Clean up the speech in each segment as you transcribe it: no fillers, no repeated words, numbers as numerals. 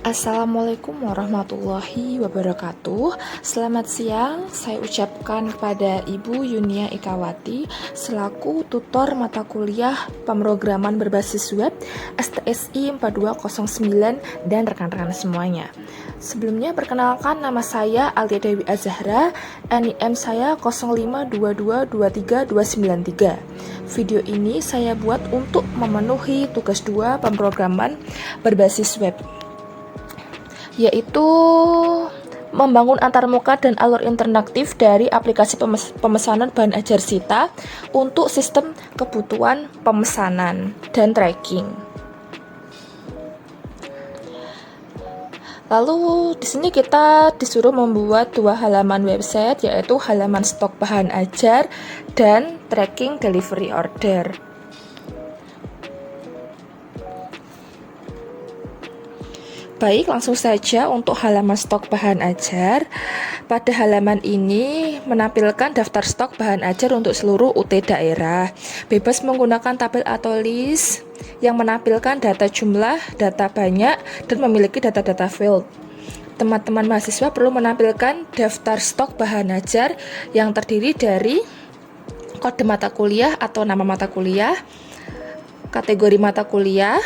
Assalamualaikum warahmatullahi wabarakatuh. Selamat siang, saya ucapkan kepada Ibu Yunia Ikawati selaku tutor mata kuliah pemrograman berbasis web STSI 4209 dan rekan-rekan semuanya. Sebelumnya perkenalkan, nama saya Alia Dewi Azahra, NIM saya 05222323. Video ini saya buat untuk memenuhi tugas 2 pemrograman berbasis web, yaitu membangun antarmuka dan alur interaktif dari aplikasi pemesanan bahan ajar Sita untuk sistem kebutuhan pemesanan dan tracking. Lalu di sini kita disuruh membuat 2 halaman website, yaitu halaman stok bahan ajar dan tracking delivery order. Baik, langsung saja untuk halaman stok bahan ajar. Pada halaman ini menampilkan daftar stok bahan ajar untuk seluruh UT daerah. Bebas menggunakan tabel atau list yang menampilkan data jumlah, data banyak, dan memiliki data-data field. Teman-teman mahasiswa perlu menampilkan daftar stok bahan ajar yang terdiri dari kode mata kuliah atau nama mata kuliah, kategori mata kuliah,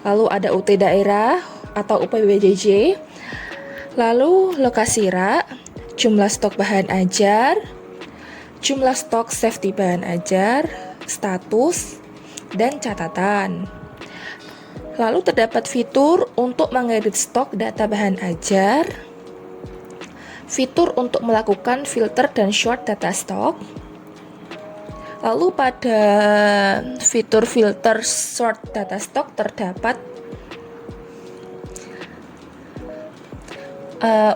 lalu ada UT daerah atau UPBJJ, lalu lokasi rak, jumlah stok bahan ajar, jumlah stok safety bahan ajar, status, dan catatan. Lalu terdapat fitur untuk mengedit stok data bahan ajar, fitur untuk melakukan filter dan sort data stok. Lalu pada fitur filter sort data stock terdapat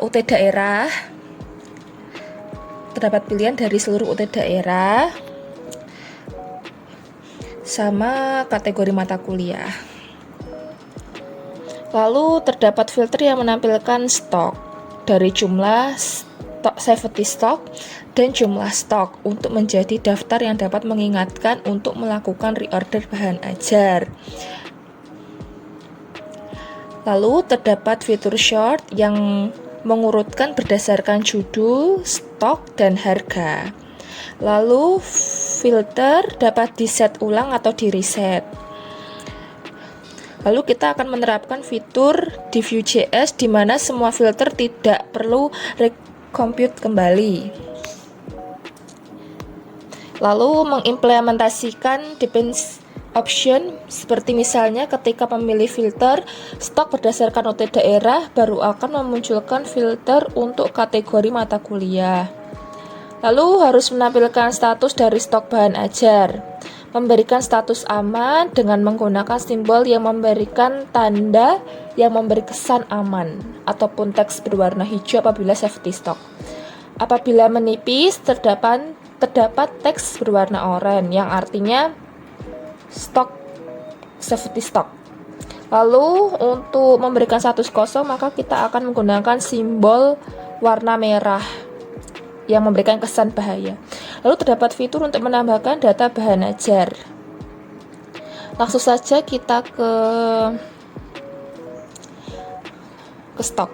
UT daerah, terdapat pilihan dari seluruh UT daerah, sama kategori mata kuliah. Lalu terdapat filter yang menampilkan stok dari jumlah stok, safety stock, dan jumlah stok untuk menjadi daftar yang dapat mengingatkan untuk melakukan reorder bahan ajar. Lalu terdapat fitur sort yang mengurutkan berdasarkan judul, stok, dan harga. Lalu filter dapat di-set ulang atau di-reset. Lalu kita akan menerapkan fitur di Vue.js di mana semua filter tidak perlu recompute kembali. Lalu mengimplementasikan depends option, seperti misalnya ketika memilih filter stok berdasarkan UT daerah, baru akan memunculkan filter untuk kategori mata kuliah. Lalu harus menampilkan status dari stok bahan ajar. Memberikan status aman dengan menggunakan simbol yang memberikan tanda yang memberi kesan aman, ataupun teks berwarna hijau apabila safety stock. Apabila menipis, terdapat teks berwarna oranye yang artinya stok safety stock. Lalu untuk memberikan status kosong, maka kita akan menggunakan simbol warna merah yang memberikan kesan bahaya. Lalu terdapat fitur untuk menambahkan data bahan ajar. Langsung saja kita ke stok.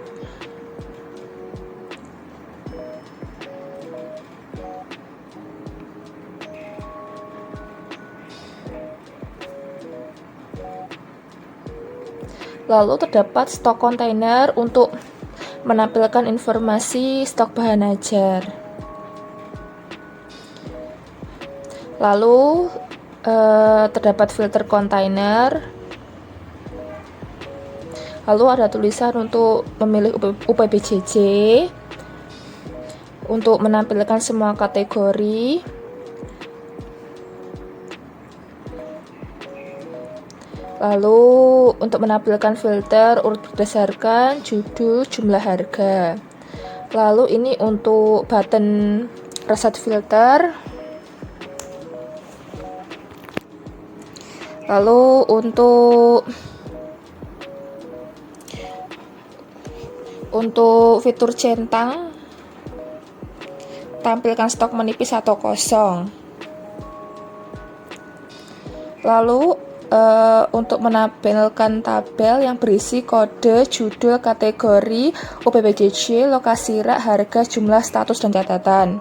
Lalu terdapat stok kontainer untuk menampilkan informasi stok bahan ajar. Lalu terdapat filter kontainer. Lalu ada tulisan untuk memilih UPBJJ untuk menampilkan semua kategori. Lalu untuk menampilkan filter urut berdasarkan judul, jumlah, harga. Lalu ini untuk button reset filter. Lalu untuk fitur centang, tampilkan stok menipis atau kosong. Lalu untuk menampilkan tabel yang berisi kode, judul, kategori, UPBJJ, lokasi rak, harga, jumlah, status, dan catatan.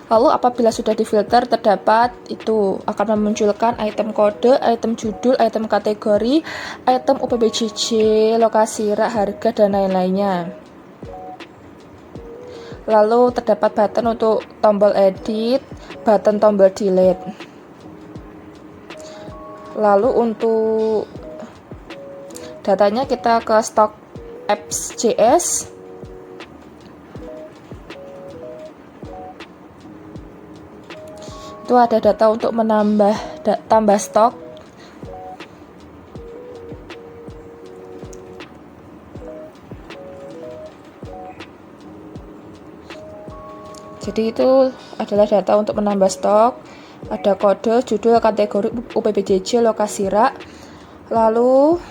Lalu apabila sudah difilter, terdapat itu akan memunculkan item kode, item judul, item kategori, item UPBJJ, lokasi rak, harga, dan lain-lainnya. Lalu terdapat button untuk tombol edit, button tombol delete. Lalu untuk datanya kita ke stock apps.js. Itu ada data untuk tambah stok. Jadi itu adalah data untuk menambah stok. Ada kode, judul, kategori, UPBJJ, lokasi rak. Lalu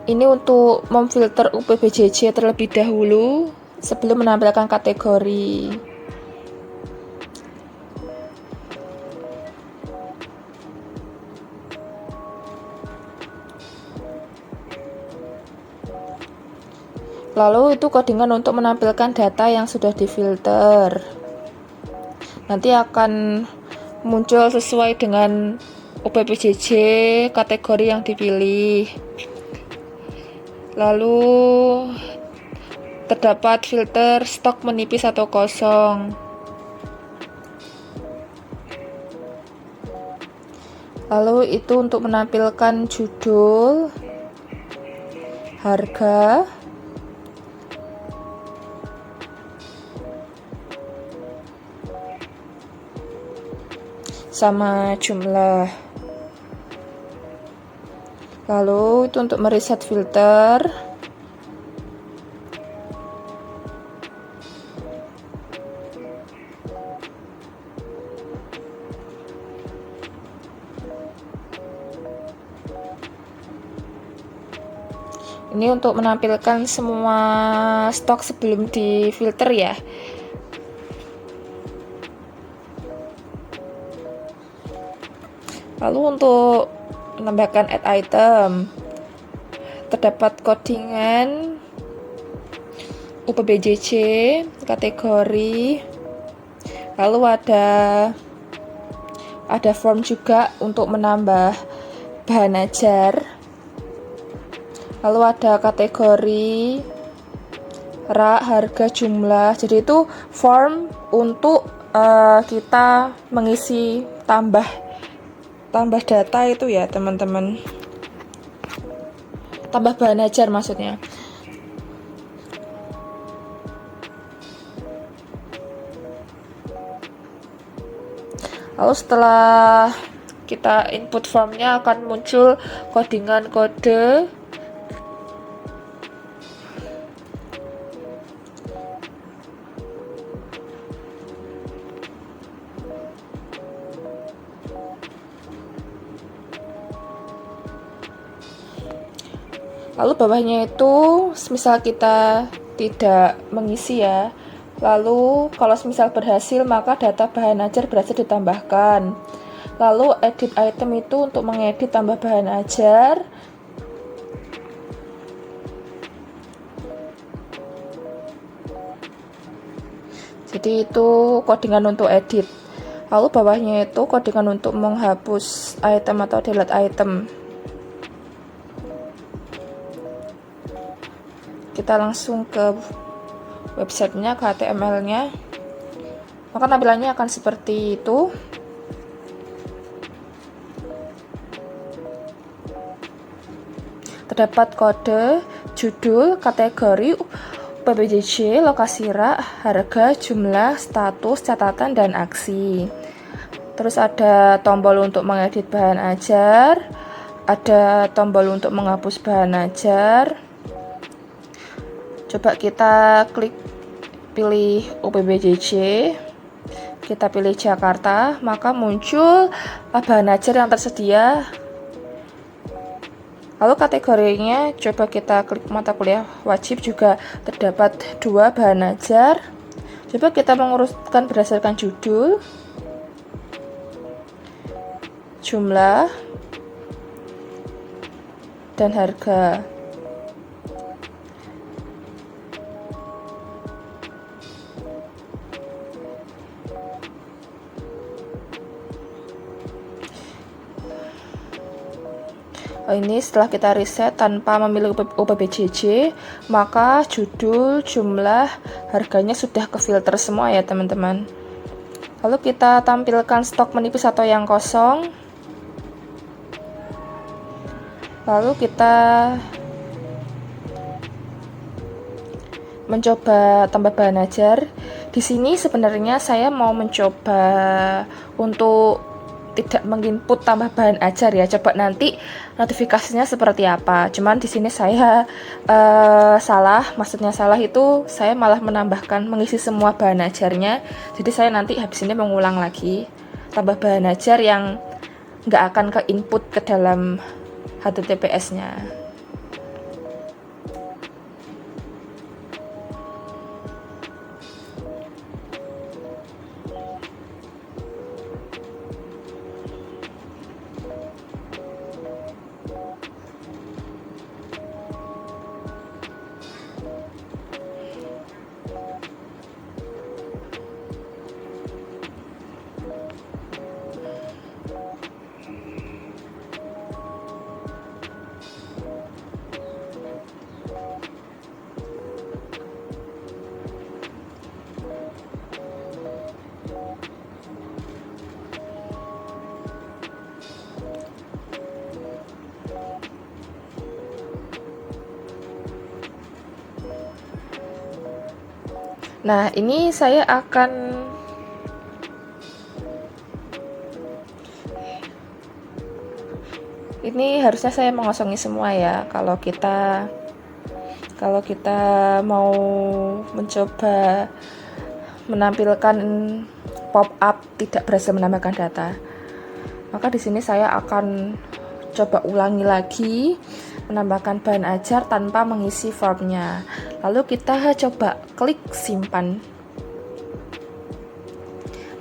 ini untuk memfilter UPBJJ terlebih dahulu sebelum menampilkan kategori. Lalu itu codingan untuk menampilkan data yang sudah difilter. Nanti akan muncul sesuai dengan UPBJJ kategori yang dipilih. Lalu terdapat filter stok menipis atau kosong. Lalu itu untuk menampilkan judul, harga, sama jumlah. Lalu itu untuk mereset filter. Ini untuk menampilkan semua stok sebelum difilter ya. Lalu untuk menambahkan add item, terdapat codingan UPBJJ kategori. Lalu ada form juga untuk menambah bahan ajar. Lalu ada kategori, rak, harga, jumlah. Jadi itu form untuk kita mengisi tambah data itu ya teman-teman, tambah bahan ajar maksudnya. Lalu setelah kita input formnya akan muncul codingan kode. Lalu bawahnya itu misal kita tidak mengisi ya. Lalu kalau misal berhasil maka data bahan ajar berhasil ditambahkan. Lalu edit item itu untuk mengedit tambah bahan ajar. Jadi itu codingan untuk edit. Lalu bawahnya itu codingan untuk menghapus item atau delete item. Kita langsung ke websitenya, ke HTML-nya. Maka tampilannya akan seperti itu. Terdapat kode, judul, kategori, UPBJJ, lokasi rak, harga, jumlah, status, catatan, dan aksi. Terus ada tombol untuk mengedit bahan ajar, ada tombol untuk menghapus bahan ajar. Coba kita klik pilih UPBJJ, kita pilih Jakarta, maka muncul bahan ajar yang tersedia. Lalu kategorinya coba kita klik mata kuliah wajib, juga terdapat 2 bahan ajar. Coba kita mengurutkan berdasarkan judul, jumlah, dan harga. Ini setelah kita riset tanpa memilih OPBJJ, maka judul, jumlah, harganya sudah kefilter semua ya teman-teman. Lalu kita tampilkan stok menipis atau yang kosong. Lalu kita mencoba tambah bahan ajar. Di sini sebenarnya saya mau mencoba untuk tidak menginput tambah bahan ajar ya. Coba nanti notifikasinya seperti apa. Cuman di sini saya salah, maksudnya salah itu saya malah menambahkan mengisi semua bahan ajarnya. Jadi saya nanti habis ini mengulang lagi tambah bahan ajar yang nggak akan ke input ke dalam HTTPS-nya. Nah, ini saya akan harusnya saya mengosongi semua ya. Kalau kita mau mencoba menampilkan pop up tidak berhasil menambahkan data, maka di sini saya akan coba ulangi lagi menambahkan bahan ajar tanpa mengisi formnya. Lalu kita coba klik simpan.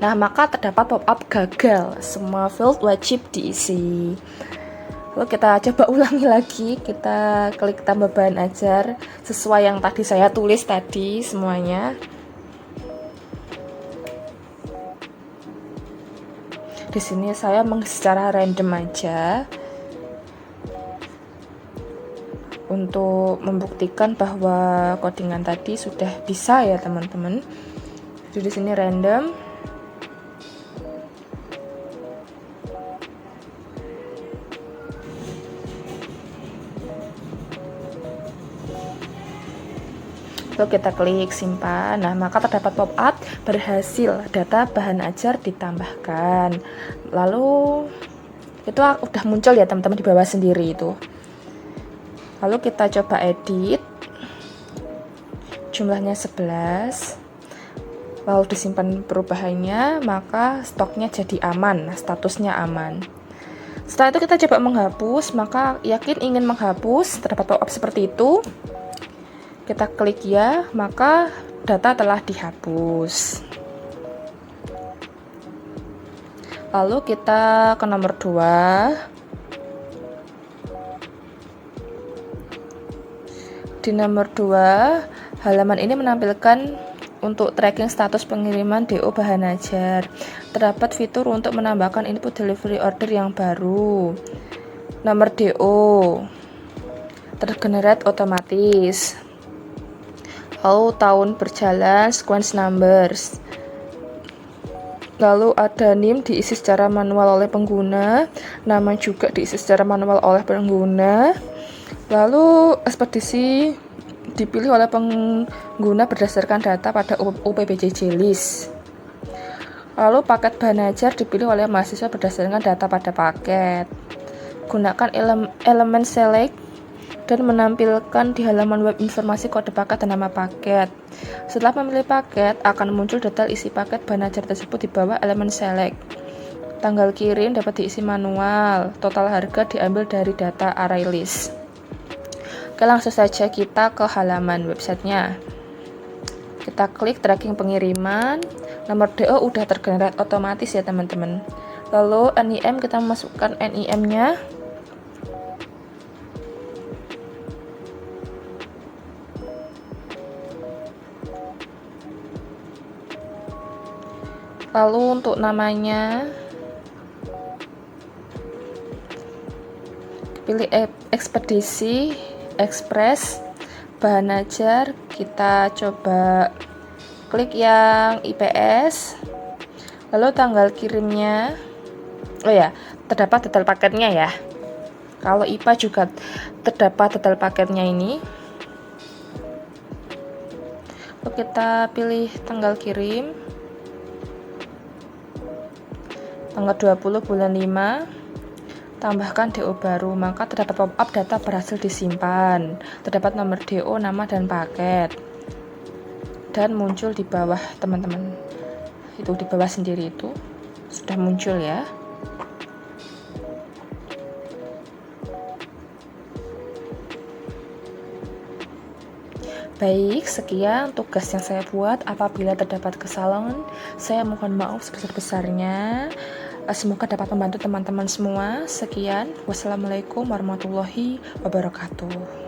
Nah, maka terdapat pop-up gagal, semua field wajib diisi. Lalu kita coba ulangi lagi, kita klik tambah bahan ajar sesuai yang tadi saya tulis tadi semuanya. Di sini saya mengisi secara random aja untuk membuktikan bahwa codingan tadi sudah bisa ya teman-teman. Jadi di sini random. Lalu kita klik simpan. Nah, maka terdapat pop-up berhasil, data bahan ajar ditambahkan. Lalu itu udah muncul ya teman-teman di bawah sendiri itu. Lalu kita coba edit, jumlahnya 11, lalu disimpan perubahannya, maka stoknya jadi aman, statusnya aman. Setelah itu kita coba menghapus, maka yakin ingin menghapus, terdapat pop-up seperti itu. Kita klik ya, maka data telah dihapus. Lalu kita ke nomor 2. Di nomor 2, halaman ini menampilkan untuk tracking status pengiriman DO bahan ajar. Terdapat fitur untuk menambahkan input delivery order yang baru. Nomor DO tergenerate otomatis. Lalu tahun berjalan, sequence numbers. Lalu ada NIM diisi secara manual oleh pengguna, nama juga diisi secara manual oleh pengguna. Lalu ekspedisi dipilih oleh pengguna berdasarkan data pada OPBJJ list. Lalu paket bahan ajar dipilih oleh mahasiswa berdasarkan data pada paket. Gunakan elemen select dan menampilkan di halaman web informasi kode paket dan nama paket. Setelah memilih paket, akan muncul detail isi paket bahan ajar tersebut di bawah elemen select. Tanggal kirim dapat diisi manual, total harga diambil dari data array list. Oke, langsung saja kita ke halaman websitenya. Kita klik tracking pengiriman. Nomor DO udah tergenerate otomatis ya teman-teman. Lalu NIM, kita masukkan NIM-nya. Lalu untuk namanya pilih ekspedisi, ekspres, bahan ajar, kita coba klik yang IPS. Lalu tanggal kirimnya, oh ya, terdapat detail paketnya ya. Kalau IPA juga terdapat detail paketnya ini. Lalu kita pilih tanggal kirim, tanggal 20 bulan 5, tambahkan DO baru, maka terdapat pop-up data berhasil disimpan, terdapat nomor DO, nama dan paket, dan muncul di bawah teman-teman. Itu di bawah sendiri itu sudah muncul ya. Baik, sekian tugas yang saya buat. Apabila terdapat kesalahan, saya mohon maaf sebesar-besarnya. Semoga dapat membantu teman-teman semua. Sekian, wassalamualaikum warahmatullahi wabarakatuh.